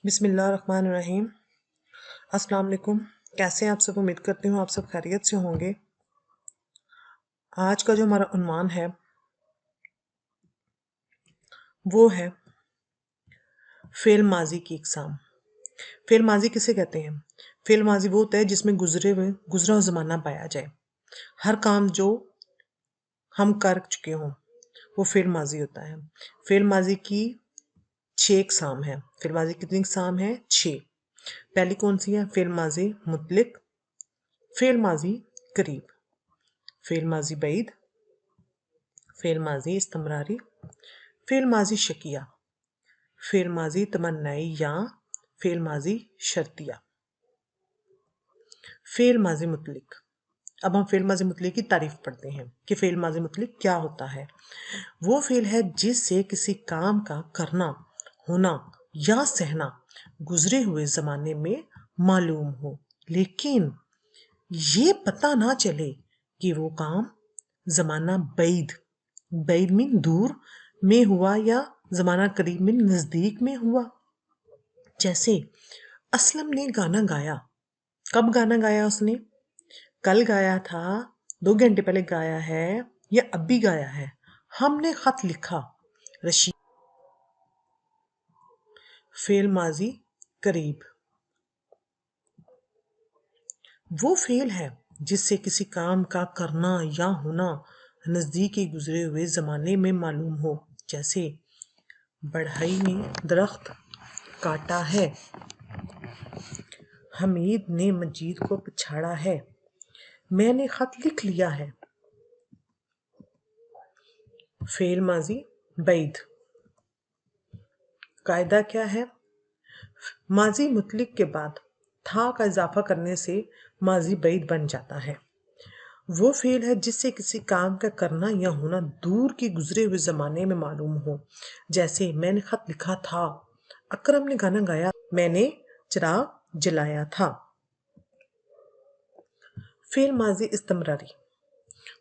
बिस्मिल्लाहिर्रहमानिर्रहीम। अस्सलाम वालेकुम। कैसे हैं आप सब? उम्मीद करती हूँ आप सब खैरियत से होंगे। आज का जो हमारा उन्वान है वो है फेल माजी की इकसाम। फेल माजी किसे कहते हैं? फेल माजी वो होता है जिसमें गुजरा हुआ ज़माना पाया जाए। हर काम जो हम कर चुके हों वो फेल माजी होता है। फेल माजी की 6 इकसाम है। फेल माजी कितनी इकसाम है? 6। पहली कौन सी है? फेल माजी मुतलिक, फेल माजी करीब, फेल माजी बैद, फेल माजी इस्तमरारी, फेल माजी शकिया, फेल माजी तमन्नाई या फेल माजी शर्तिया। फेल माजी मुतलिक। अब हम फेल माजी मुतलिक की तारीफ पढ़ते हैं कि फेल माजी मुतलिक क्या होता है। वो फेल है जिससे किसी काम का करना, होना या सहना गुजरे हुए ज़माने में मालूम हो, लेकिन ये पता ना चले कि वो काम ज़माना बैद में दूर में हुआ या ज़माना करीब में नज़दीक में हुआ। जैसे असलम ने गाना गाया। कब गाना गाया उसने? कल गाया था, 2 घंटे पहले गाया है या अभी गाया है। हमने खत लिखा। रशीद। फेल माजी करीब। वो फेल है जिससे किसी काम का करना या होना नज़दीकी गुजरे हुए ज़माने में मालूम हो। जैसे बढ़ई ने दरख्त काटा है, हमीद ने मजीद को पछाड़ा है, मैंने खत लिख लिया है। फेल माजी बैद। कायदा क्या है? माजी मुतलिक के बाद था का इजाफा करने से माजी बैद बन जाता है। वो फेल है जिससे किसी काम का करना या होना दूर के गुजरे हुए ज़माने में मालूम हो। जैसे मैंने खत लिखा था, अकरम ने गाना गाया, मैंने चिराग जलाया था। फेल माजी इस्तमरारी।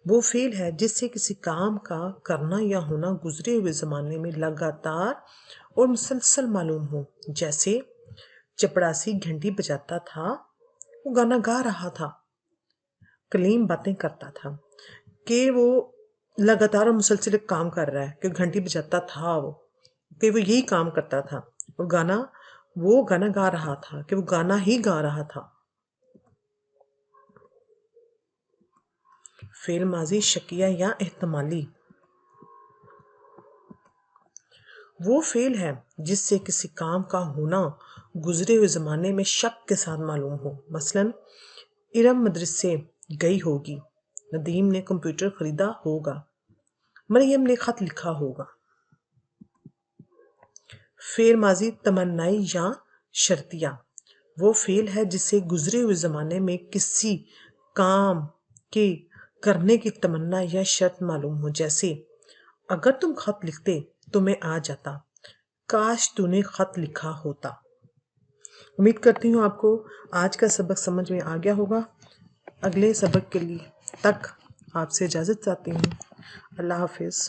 वो फेल है जिससे किसी काम का करना या होना गुजरे हुए ज़माने में लगातार और मुसलसल मालूम हो। जैसे चपड़ासी घंटी बजाता था, वो गाना गा रहा था। कलीम बातें करता था कि वो लगातार और मुसलसल काम कर रहा है, कि घंटी बजाता था वो, कि वो यही काम करता था। वो गाना गा रहा था, कि वो गाना ही गा रहा था। फेल माजी शकिया या एहतमाली। वो फेल है जिससे किसी काम का होना गुजरे हुए ज़माने में शक के साथ मालूम हो। मसलन इरम मदरसे गई होगी, नदीम ने कंप्यूटर खरीदा होगा, मरियम ने खत लिखा होगा। फेल माजी तमन्नाई या शर्तिया। वो फेल है जिससे गुजरे हुए ज़माने में किसी काम के करने की तमन्ना या शर्त मालूम हो। जैसे अगर तुम खत लिखते तो मैं आ जाता, काश तूने खत लिखा होता। उम्मीद करती हूँ आपको आज का सबक समझ में आ गया होगा। अगले सबक के लिए तक आपसे इजाज़त चाहती हूँ। अल्लाह हाफिज़।